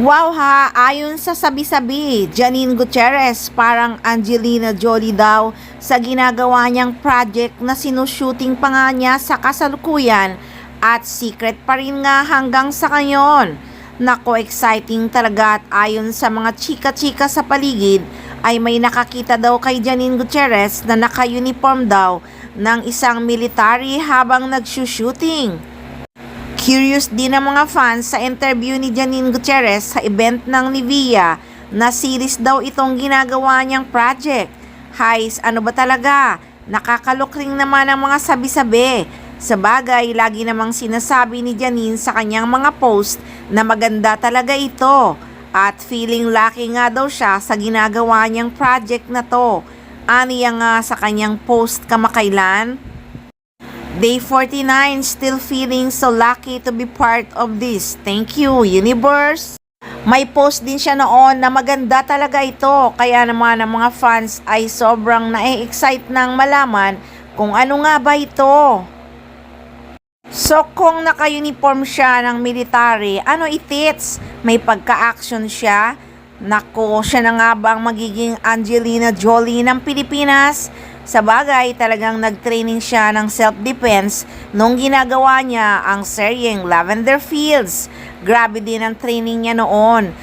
Wow ha, ayon sa sabi-sabi, Janine Gutierrez parang Angelina Jolie daw sa ginagawa niyang project na sinushooting pa nga niya sa kasalukuyan at secret pa rin nga hanggang sa ngayon. Nako, exciting talaga at ayon sa mga chika-chika sa paligid ay may nakakita daw kay Janine Gutierrez na naka-uniform daw ng isang military habang nagsushooting. Curious din ang mga fans sa interview ni Janine Gutierrez sa event ng Nivea na series daw itong ginagawa niyang project. Hays, ano ba talaga? Nakakalok ring naman ang mga sabi-sabi. Sa bagay, lagi namang sinasabi ni Janine sa kanyang mga post na maganda talaga ito. At feeling lucky nga daw siya sa ginagawa niyang project na to. Aniya nga sa kanyang post kamakailan, Day 49, still feeling so lucky to be part of this. Thank you, universe. May post din siya noon na maganda talaga ito. Kaya naman ang mga fans ay sobrang na-excite nang malaman kung ano nga ba ito. So kung naka-uniform siya ng military, ano itits? May pagka-action siya? Nako, siya na nga ba ang magiging Angelina Jolie ng Pilipinas? Sa bagay, talagang nag-training siya ng self-defense nung ginagawa niya ang seryeng Lavender Fields. Grabe din ang training niya noon.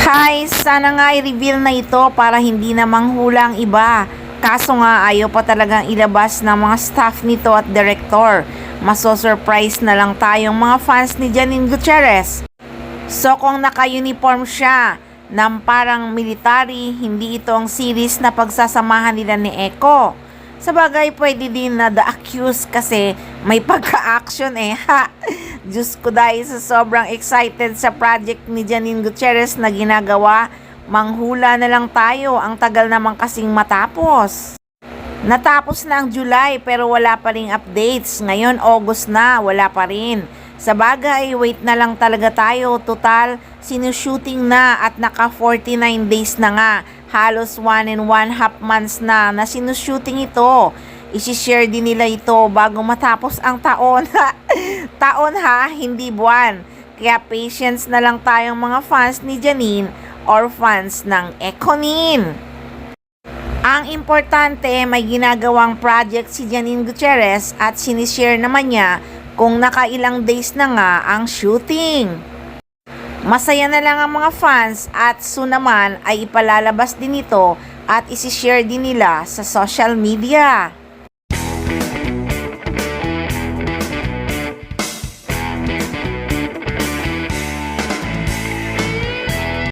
Hay, sana nga i-reveal na ito para hindi na manghula ang iba. Kaso nga ayaw pa talagang ilabas ng mga staff nito at director. Maso-surprise na lang tayong mga fans ni Janine Gutierrez. So kung naka-uniform siya ng parang military, hindi ito ang series na pagsasamahan nila ni Echo. Sa bagay, pwede din na The Accused kasi may pagka-action ha. Diyos ko, dahil sa sobrang excited sa project ni Janine Gutierrez na ginagawa, manghula na lang tayo, ang tagal naman kasing matapos. Natapos na ang July pero wala pa ring updates. Ngayon August na, wala pa rin. Sa bagay, wait na lang talaga tayo. Total, sinushooting na at naka 49 days na nga. Halos 1.5 months na sinushooting ito. Isishare din nila ito bago matapos ang taon. Taon ha, hindi buwan. Kaya patience na lang tayong mga fans ni Janine or fans ng Econin. Ang importante, may ginagawang project si Janine Gutierrez at sinishare naman niya kung nakailang days na nga ang shooting. Masaya na lang ang mga fans at soon naman ay ipalalabas din ito at isishare din nila sa social media.